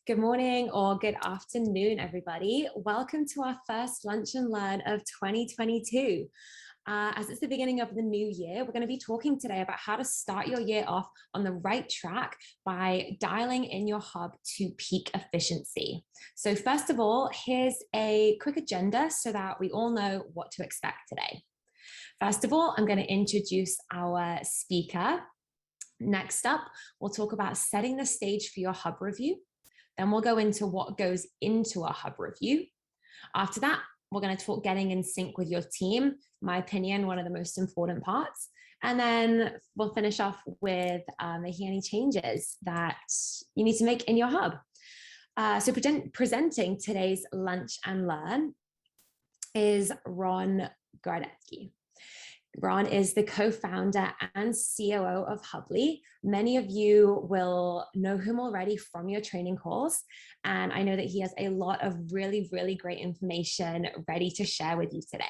Good morning or good afternoon, everybody. Welcome to our first Lunch and Learn of 2022. As it's the beginning of the new year, we're going to be talking today about how to start your year off on the right track by dialing in your hub to peak efficiency. So first of all, here's a quick agenda so that we all know what to expect today. First of all, I'm going to introduce our speaker. Next up, we'll talk about setting the stage for your hub review. Then we'll go into what goes into a hub review. After that, we're going to talk getting in sync with your team. In my opinion, one of the most important parts. And then we'll finish off with making any changes that you need to make in your hub. So presenting today's Lunch and Learn is Ron Gorodetsky. Ron is the co-founder and COO of Hubly. Many of you will know him already from your training calls, and I know that he has a lot of really, really great information ready to share with you today.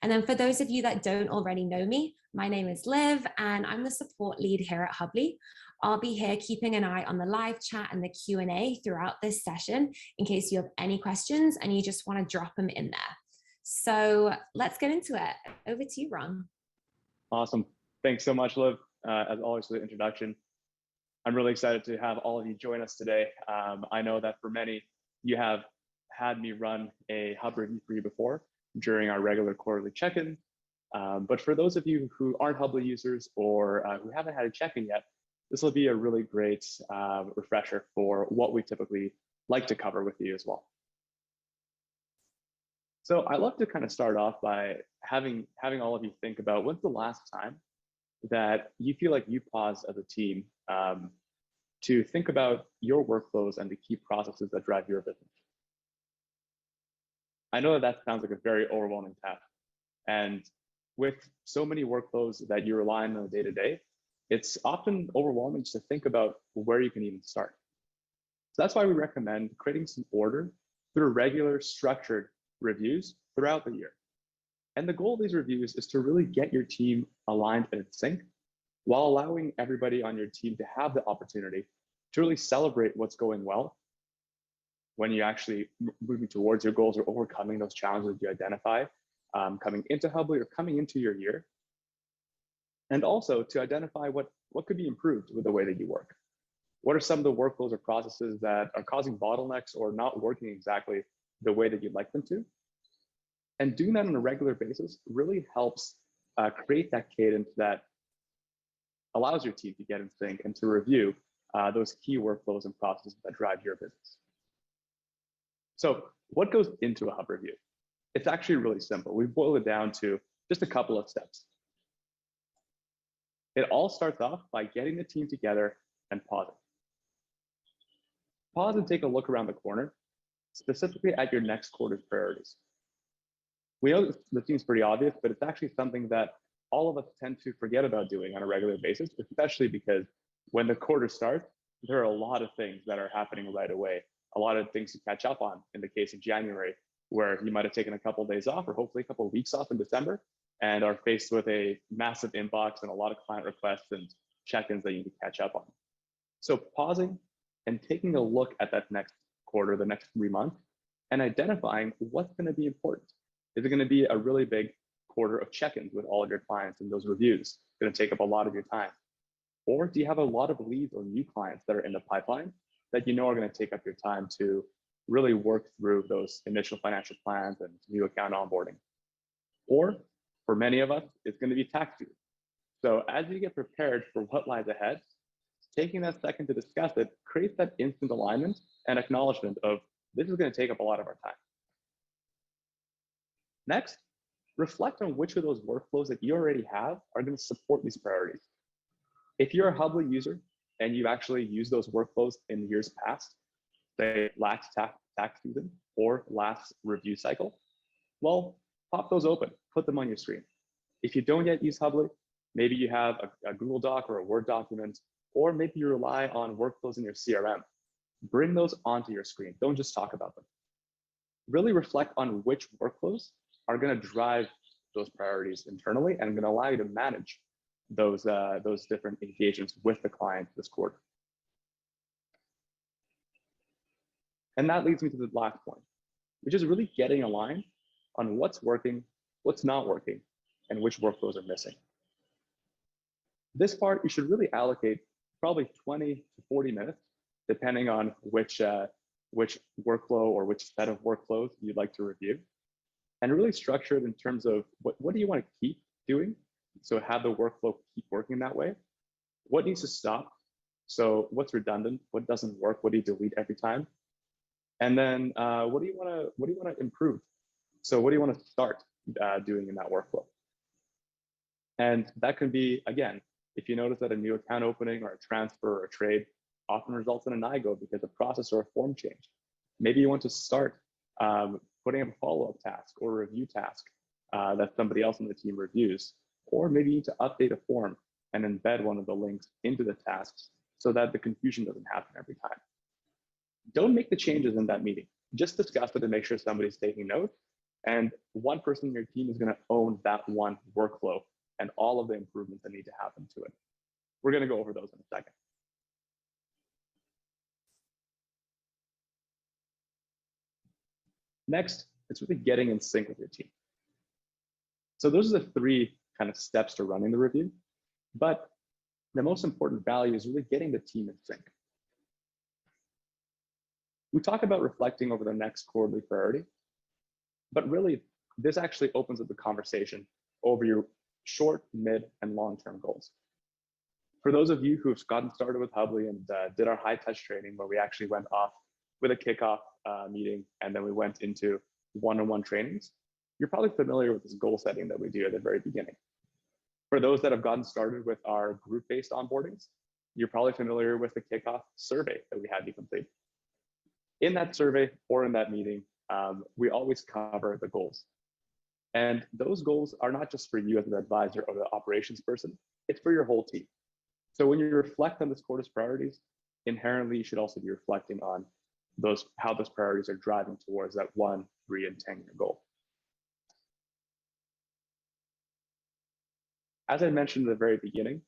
And then for those of you that don't already know me, my name is Liv, and I'm the support lead here at Hubly. I'll be here keeping an eye on the live chat and the Q&A throughout this session in case you have any questions and you just want to drop them in there. So let's get into it. Over to you, Ron. Awesome. Thanks so much, Liv, as always, for the introduction. I'm really excited to have all of you join us today. I know that for many, you have had me run a hub review for you before during our regular quarterly check-in. But for those of you who aren't Hubly users or who haven't had a check-in yet, this will be a really great refresher for what we typically like to cover with you as well. So I love to kind of start off by having all of you think about when's the last time that you feel like you paused as a team to think about your workflows and the key processes that drive your business. I know that sounds like a very overwhelming task. And with so many workflows that you rely on a day-to-day, it's often overwhelming to think about where you can even start. So that's why we recommend creating some order through regular structured reviews throughout the year. And the goal of these reviews is to really get your team aligned and in sync while allowing everybody on your team to have the opportunity to really celebrate what's going well when you actually moving towards your goals or overcoming those challenges you identify coming into Hubly or coming into your year. And also to identify what could be improved with the way that you work. What are some of the workflows or processes that are causing bottlenecks or not working exactly the way that you'd like them to? And doing that on a regular basis really helps create that cadence that allows your team to get in sync and to review those key workflows and processes that drive your business. So what goes into a hub review? It's actually really simple. We boil it down to just a couple of steps. It all starts off by getting the team together and pausing. Pause and take a look around the corner, specifically at your next quarter's priorities. We know this seems pretty obvious, but it's actually something that all of us tend to forget about doing on a regular basis, especially because when the quarter starts, there are a lot of things that are happening right away, a lot of things to catch up on in the case of January, where you might have taken a couple of days off or hopefully a couple of weeks off in December and are faced with a massive inbox and a lot of client requests and check-ins that you need to catch up on. So pausing and taking a look at that next quarter, the next 3 months, and identifying what's going to be important. Is it going to be a really big quarter of check-ins with all of your clients and those reviews? Going to take up a lot of your time? Or do you have a lot of leads or new clients that are in the pipeline that you know are going to take up your time to really work through those initial financial plans and new account onboarding? Or for many of us, it's going to be tax season. So as you get prepared for what lies ahead, taking that second to discuss it creates that instant alignment and acknowledgement of this is going to take up a lot of our time. Next, reflect on which of those workflows that you already have are going to support these priorities. If you're a Hubly user and you actually use those workflows in years past, say last tax season or last review cycle, well, pop those open, put them on your screen. If you don't yet use Hubly, maybe you have a Google Doc or a Word document, or maybe you rely on workflows in your CRM. Bring those onto your screen. Don't just talk about them. Really reflect on which workflows are going to drive those priorities internally and going to allow you to manage those different engagements with the client this quarter. And that leads me to the last point, which is really getting aligned on what's working, what's not working, and which workflows are missing. This part, you should really allocate probably 20 to 40 minutes, depending on which workflow or which set of workflows you'd like to review, and really structure it in terms of what do you want to keep doing? So have the workflow keep working that way. What needs to stop? So what's redundant? What doesn't work? What do you delete every time? And then what do you want to improve? So what do you want to start doing in that workflow? And that can be, again, if you notice that a new account opening or a transfer or a trade often results in an IGO because a process or a form change. Maybe you want to start putting up a follow-up task or a review task that somebody else on the team reviews. Or maybe you need to update a form and embed one of the links into the tasks so that the confusion doesn't happen every time. Don't make the changes in that meeting. Just discuss it and make sure somebody's taking notes. And one person in your team is going to own that one workflow and all of the improvements that need to happen to it. We're going to go over those in a second. Next, it's really getting in sync with your team. So those are the three kind of steps to running the review. But the most important value is really getting the team in sync. We talk about reflecting over the next quarterly priority, but really this actually opens up the conversation over your short, mid, and long-term goals. For those of you who have gotten started with Hubly and did our high touch training where we actually went off with a kickoff meeting and then we went into one-on-one trainings, you're probably familiar with this goal setting that we do at the very beginning. For those that have gotten started with our group-based onboardings, you're probably familiar with the kickoff survey that we had you complete. In that survey or in that meeting, we always cover the goals. And those goals are not just for you as an advisor or the operations person, it's for your whole team. So when you reflect on this quarter's priorities, inherently you should also be reflecting on how those priorities are driving towards that 1, 3, and 10-year goal. As I mentioned at the very beginning,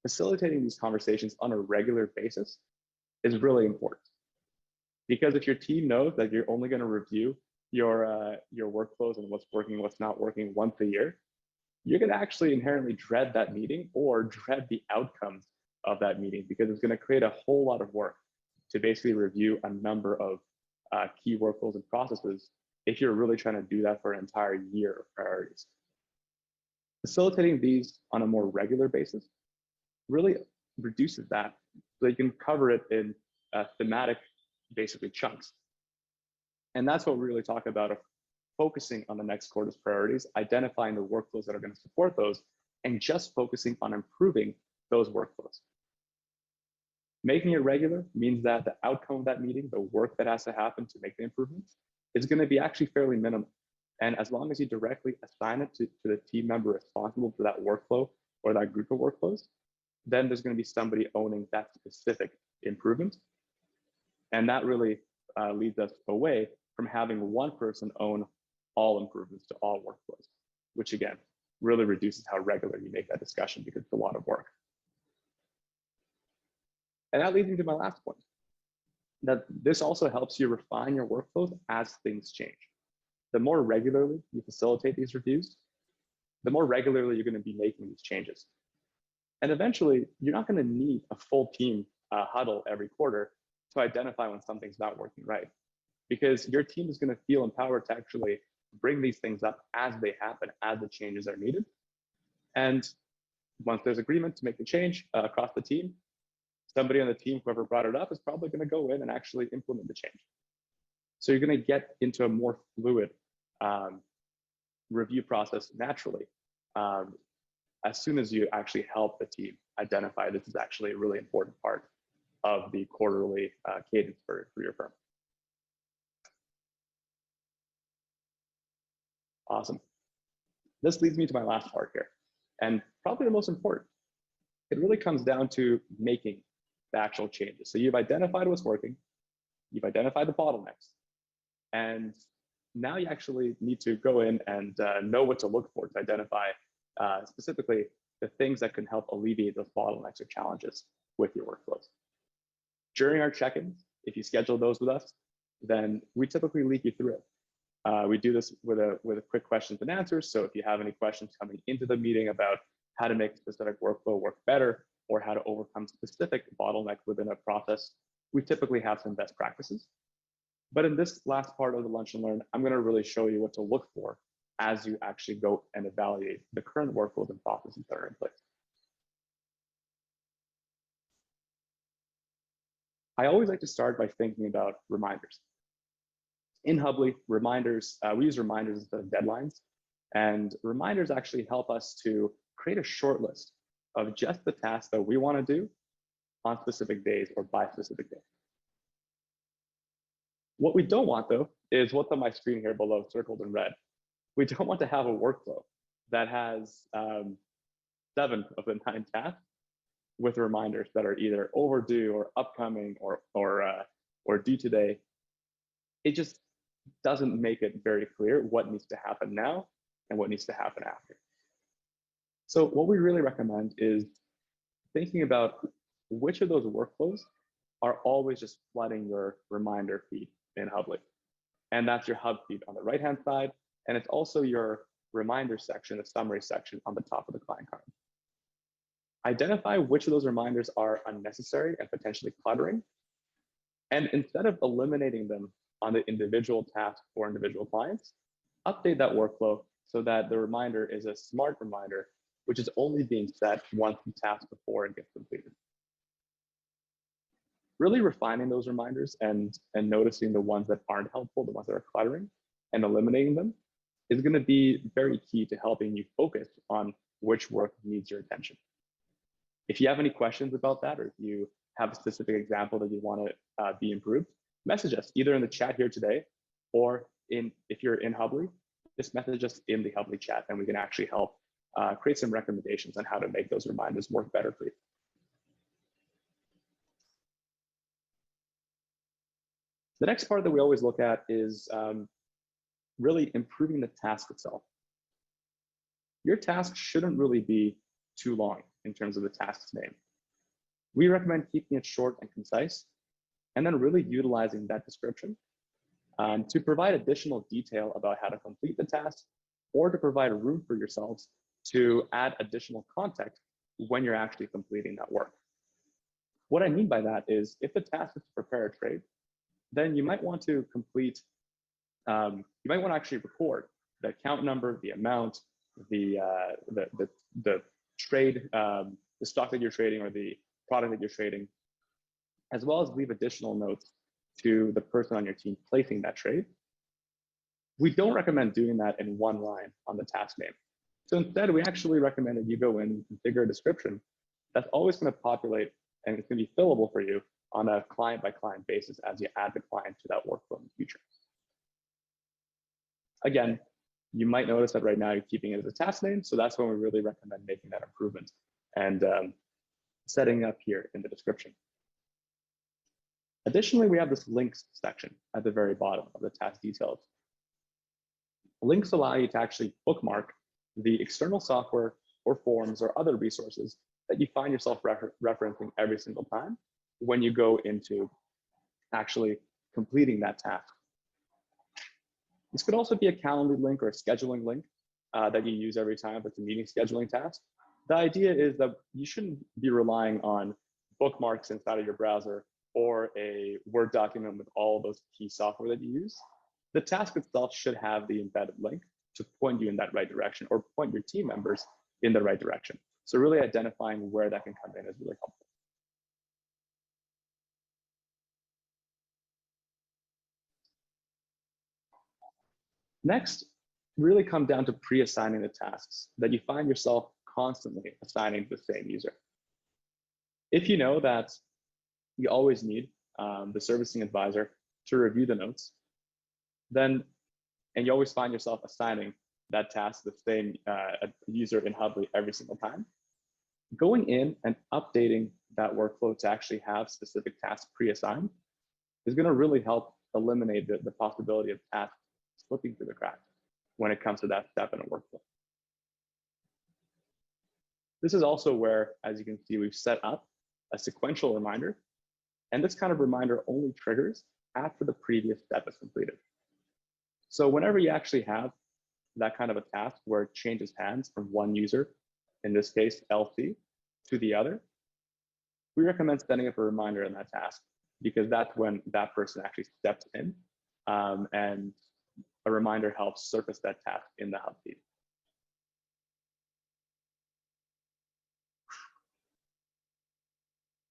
facilitating these conversations on a regular basis is really important. Because if your team knows that you're only going to review your workflows and what's working, what's not working once a year, you're going to actually inherently dread that meeting or dread the outcomes of that meeting because it's going to create a whole lot of work to basically review a number of key workflows and processes if you're really trying to do that for an entire year of priorities. Facilitating these on a more regular basis really reduces that so you can cover it in thematic, basically chunks. And that's what we really talk about, focusing on the next quarter's priorities, identifying the workflows that are going to support those, and just focusing on improving those workflows. Making it regular means that the outcome of that meeting, the work that has to happen to make the improvements, is going to be actually fairly minimal. And as long as you directly assign it to the team member responsible for that workflow or that group of workflows, then there's going to be somebody owning that specific improvement. And that really leads us away from having one person own all improvements to all workflows, which again, really reduces how regular you make that discussion because it's a lot of work. And that leads me to my last point, that this also helps you refine your workflows as things change. The more regularly you facilitate these reviews, the more regularly you're going to be making these changes. And eventually, you're not going to need a full team huddle every quarter to identify when something's not working right, because your team is going to feel empowered to actually bring these things up as they happen, as the changes are needed. And once there's agreement to make the change across the team, somebody on the team, whoever brought it up, is probably going to go in and actually implement the change. So you're going to get into a more fluid review process naturally, as soon as you actually help the team identify this is actually a really important part of the quarterly cadence for your firm. Awesome. This leads me to my last part here, and probably the most important. It really comes down to making the actual changes. So you've identified what's working, you've identified the bottlenecks, and now you actually need to go in and know what to look for to identify specifically the things that can help alleviate those bottlenecks or challenges with your workflows. During our check-ins, if you schedule those with us, then we typically lead you through it. We do this with a quick questions and answers. So if you have any questions coming into the meeting about how to make a specific workflow work better or how to overcome specific bottlenecks within a process, we typically have some best practices. But in this last part of the Lunch and Learn, I'm going to really show you what to look for as you actually go and evaluate the current workflows and processes that are in place. I always like to start by thinking about reminders. In Hubly, reminders, we use reminders instead of deadlines. And reminders actually help us to create a short list of just the tasks that we want to do on specific days or by specific days. What we don't want, though, is what's on my screen here below, circled in red. We don't want to have a workflow that has 7 of the 9 tasks with reminders that are either overdue or upcoming or due today. It just doesn't make it very clear what needs to happen now and what needs to happen after. So what we really recommend is thinking about which of those workflows are always just flooding your reminder feed in Hubly. And that's your hub feed on the right-hand side. And it's also your reminder section, the summary section on the top of the client card. Identify which of those reminders are unnecessary and potentially cluttering. And instead of eliminating them on the individual task for individual clients, update that workflow so that the reminder is a smart reminder, which is only being set once the task before it gets completed. Really refining those reminders and noticing the ones that aren't helpful, the ones that are cluttering, and eliminating them is going to be very key to helping you focus on which work needs your attention. If you have any questions about that, or if you have a specific example that you want to be improved, message us either in the chat here today, or if you're in Hubly, just message us in the Hubly chat, and we can actually help create some recommendations on how to make those reminders work better for you. The next part that we always look at is really improving the task itself. Your task shouldn't really be too long in terms of the task's name. We recommend keeping it short and concise, and then really utilizing that description to provide additional detail about how to complete the task, or to provide room for yourselves to add additional context when you're actually completing that work. What I mean by that is, if the task is to prepare a trade, then you might want to complete, you might want to actually record the account number, the amount, the trade, the stock that you're trading or the product that you're trading, as well as leave additional notes to the person on your team placing that trade. We don't recommend doing that in one line on the task name. So instead, we actually recommend that you go in and configure a description that's always going to populate, and it's going to be fillable for you on a client-by-client basis as you add the client to that workflow in the future. Again, you might notice that right now you're keeping it as a task name, so that's when we really recommend making that improvement and setting up here in the description. Additionally, we have this links section at the very bottom of the task details. Links allow you to actually bookmark the external software or forms or other resources that you find yourself referencing every single time when you go into actually completing that task. This could also be a calendar link or a scheduling link that you use every time if it's a meeting scheduling task. The idea is that you shouldn't be relying on bookmarks inside of your browser or a Word document with all of those key software that you use. The task itself should have the embedded link to point you in that right direction or point your team members in the right direction. So really identifying where that can come in is really helpful. Next, really come down to pre-assigning the tasks that you find yourself constantly assigning to the same user. If you know that you always need the servicing advisor to review the notes, then, and you always find yourself assigning that task to the same user in Hubly every single time, going in and updating that workflow to actually have specific tasks pre-assigned is going to really help eliminate the possibility of tasks slipping through the cracks when it comes to that step in a workflow. This is also where, as you can see, we've set up a sequential reminder. And this kind of reminder only triggers after the previous step is completed. So whenever you actually have that kind of a task where it changes hands from one user, in this case, LC, to the other, we recommend setting up a reminder in that task, because that's when that person actually steps in, and a reminder helps surface that task in the hub feed.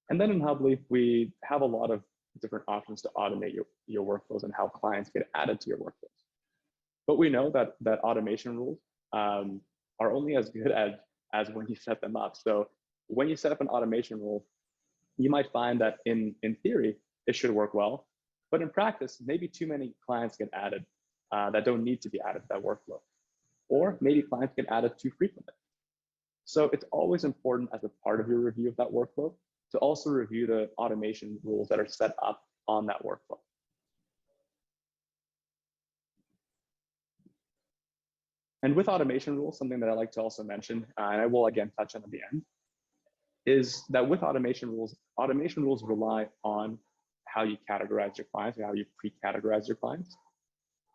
And then in Hubly, we have a lot of different options to automate your workflows and how clients get added to your workflows. But we know that automation rules are only as good as when you set them up. So when you set up an automation rule, you might find that in theory, it should work well. But in practice, maybe too many clients get added that don't need to be added to that workflow. Or maybe clients get added too frequently. So it's always important as a part of your review of that workflow to also review the automation rules that are set up on that workflow. And with automation rules, something that I like to also mention, and I will again touch on at the end, is that with automation rules rely on how you categorize your clients or how you pre-categorize your clients.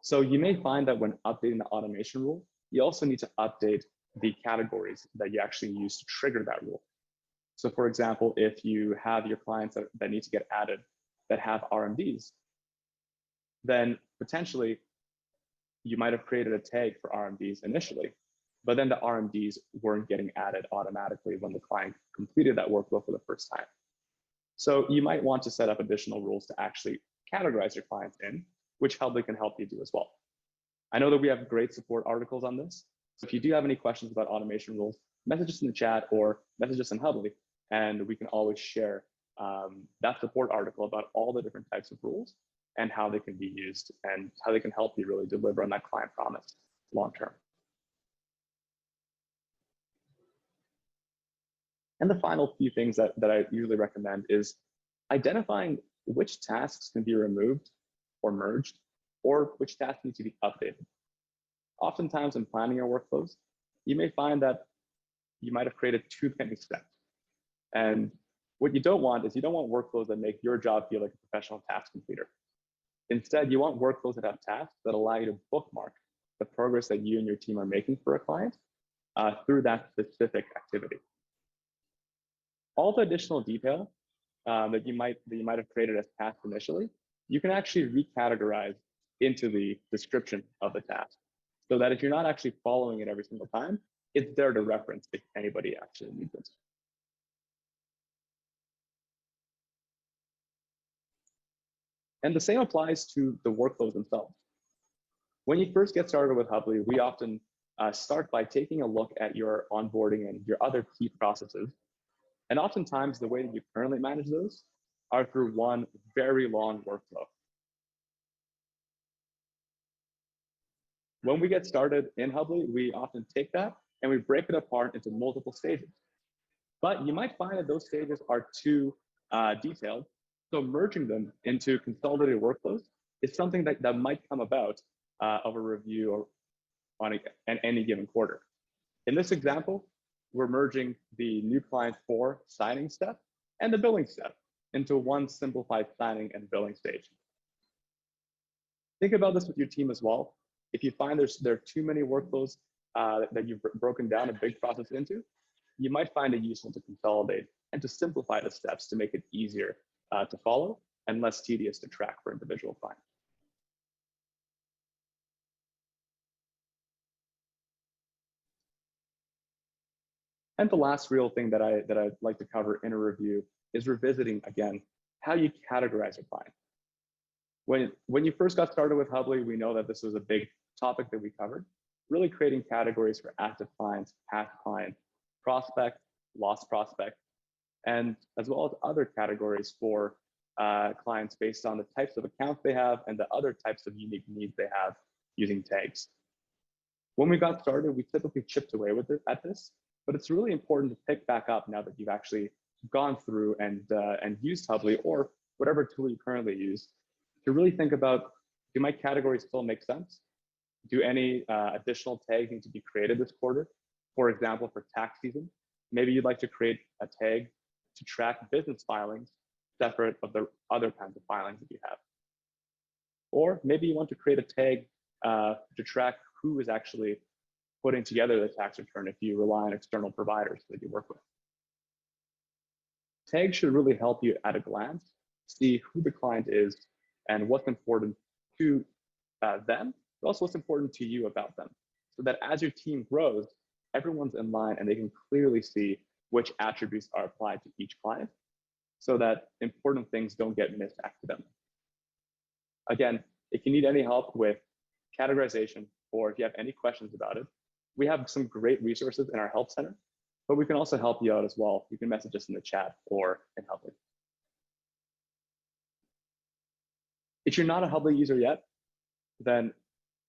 So you may find that when updating the automation rule, you also need to update the categories that you actually use to trigger that rule. So for example, if you have your clients that need to get added that have RMDs, then potentially you might have created a tag for RMDs initially, but then the RMDs weren't getting added automatically when the client completed that workflow for the first time. So you might want to set up additional rules to actually categorize your clients in, which Hubly can help you do as well. I know that we have great support articles on this. So if you do have any questions about automation rules, message us in the chat or message us in Hubly, and we can always share that support article about all the different types of rules and how they can be used and how they can help you really deliver on that client promise long term. And the final few things that I usually recommend is identifying which tasks can be removed or merged, or which tasks need to be updated. Oftentimes in planning your workflows, you may find that you might have created too many steps. And what you don't want is you don't want workflows that make your job feel like a professional task completer. Instead, you want workflows that have tasks that allow you to bookmark the progress that you and your team are making for a client through that specific activity. All the additional detail that you might have created as tasks initially, you can actually recategorize into the description of the task, so that if you're not actually following it every single time, it's there to reference if anybody actually needs it. And the same applies to the workflows themselves. When you first get started with Hubly, we often start by taking a look at your onboarding and your other key processes. And oftentimes, the way that you currently manage those are through one very long workflow. When we get started in Hubly, we often take that and we break it apart into multiple stages. But you might find that those stages are too detailed. So merging them into consolidated workflows is something that might come about of a review or on any given quarter. In this example, we're merging the new client for signing step and the billing step into one simplified signing and billing stage. Think about this with your team as well. If you find there are too many workflows that you've broken down a big process into, you might find it useful to consolidate and to simplify the steps to make it easier to follow and less tedious to track for individual clients. And the last real thing that I'd like to cover in a review is revisiting again how you categorize your client. When you first got started with Hubly, we know that this was a big topic that we covered, really creating categories for active clients, past clients, prospect, lost prospect, and as well as other categories for clients based on the types of accounts they have and the other types of unique needs they have using tags. When we got started, we typically chipped away at this, but it's really important to pick back up now that you've actually gone through and used Hubly or whatever tool you currently use to really think about, do my categories still make sense? Do any additional tags need to be created this quarter? For example, for tax season, maybe you'd like to create a tag to track business filings separate of the other kinds of filings that you have. Or maybe you want to create a tag to track who is actually putting together the tax return if you rely on external providers that you work with. Tags should really help you at a glance see who the client is and what's important to them, but also what's important to you about them. So that as your team grows, everyone's in line and they can clearly see which attributes are applied to each client so that important things don't get missed accidentally. Again, if you need any help with categorization or if you have any questions about it, we have some great resources in our help center, but we can also help you out as well. You can message us in the chat or in Hubly. If you're not a Hubly user yet, then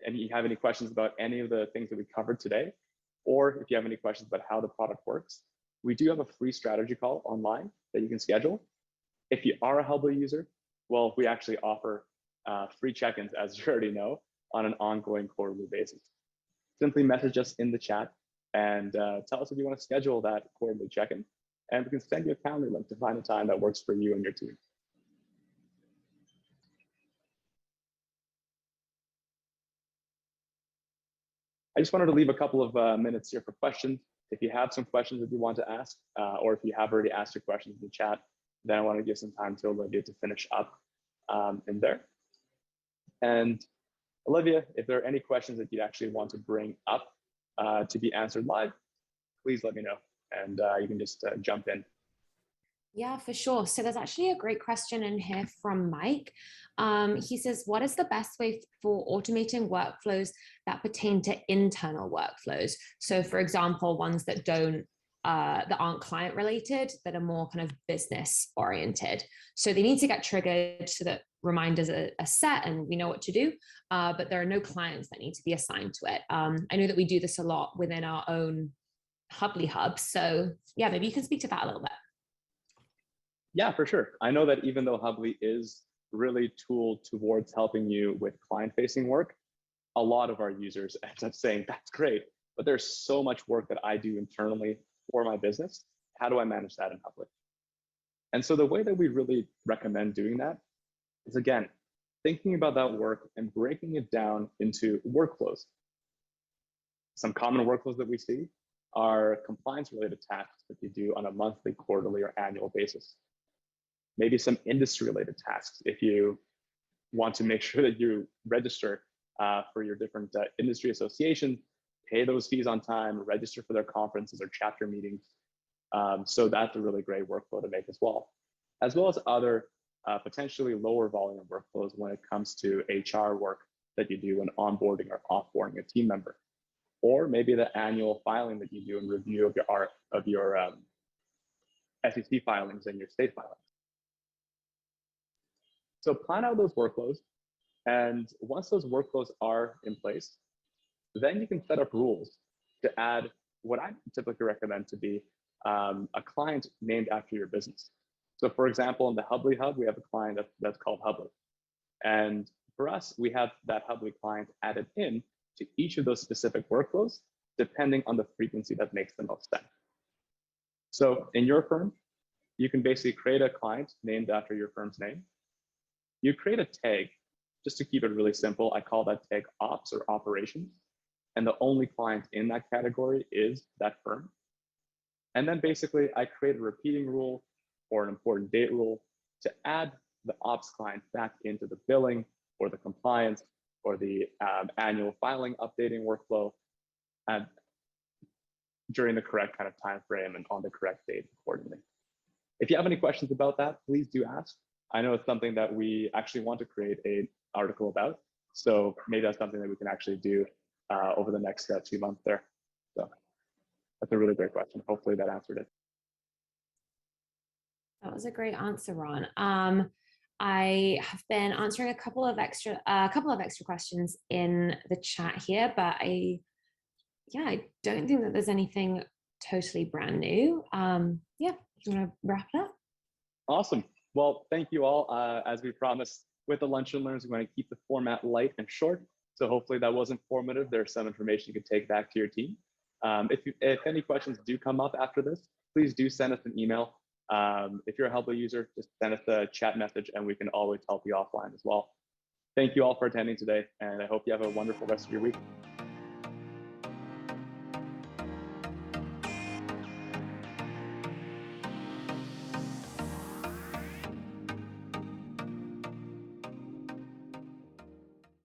and you have any questions about any of the things that we covered today, or if you have any questions about how the product works, we do have a free strategy call online that you can schedule. If you are a Hubly user, well, we actually offer free check-ins, as you already know, on an ongoing quarterly basis. Simply message us in the chat and tell us if you want to schedule that quarterly check-in, and we can send you a calendar link to find a time that works for you and your team. I just wanted to leave a couple of minutes here for questions. If you have some questions that you want to ask, or if you have already asked your questions in the chat, then I want to give some time to Olivia to finish up in there. And Olivia, if there are any questions that you actually want to bring up to be answered live, please let me know, and you can just jump in. Yeah, for sure. So there's actually a great question in here from Mike. He says, what is the best way for automating workflows that pertain to internal workflows? So for example, ones that aren't client related, that are more kind of business oriented. So they need to get triggered so that reminders are set and we know what to do, but there are no clients that need to be assigned to it. I know that we do this a lot within our own Hubly hub. So yeah, maybe you can speak to that a little bit. Yeah, for sure. I know that even though Hubly is really tooled towards helping you with client-facing work, a lot of our users end up saying, that's great, but there's so much work that I do internally for my business. How do I manage that in Hubly? And so the way that we really recommend doing that is, again, thinking about that work and breaking it down into workflows. Some common workflows that we see are compliance-related tasks that you do on a monthly, quarterly, or annual basis. Maybe some industry-related tasks. If you want to make sure that you register for your different industry associations, pay those fees on time, register for their conferences or chapter meetings. So that's a really great workflow to make as well as other potentially lower volume workflows when it comes to HR work that you do when onboarding or offboarding a team member, or maybe the annual filing that you do in review of your SEC filings and your state filings. So plan out those workflows, and once those workflows are in place, then you can set up rules to add what I typically recommend to be a client named after your business. So for example, in the Hubly Hub, we have a client that's called Hubly. And for us, we have that Hubly client added in to each of those specific workflows, depending on the frequency that makes the most sense. So in your firm, you can basically create a client named after your firm's name. You create a tag, just to keep it really simple. I call that tag ops or operations. And the only client in that category is that firm. And then basically I create a repeating rule or an important date rule to add the ops client back into the billing or the compliance or the annual filing updating workflow during the correct kind of time frame and on the correct date accordingly. If you have any questions about that, please do ask. I know it's something that we actually want to create an article about. So maybe that's something that we can actually do over the next 2 months there. So that's a really great question. Hopefully that answered it. That was a great answer, Ron. I have been answering a couple of extra questions in the chat here, but I don't think that there's anything totally brand new. Yeah, you want to wrap it up? Awesome. Well, thank you all. As we promised with the Lunch and Learns, we're going to keep the format light and short. So hopefully that was informative. There's some information you can take back to your team. If any questions do come up after this, please do send us an email. If you're a Hubly user, just send us a chat message and we can always help you offline as well. Thank you all for attending today, and I hope you have a wonderful rest of your week.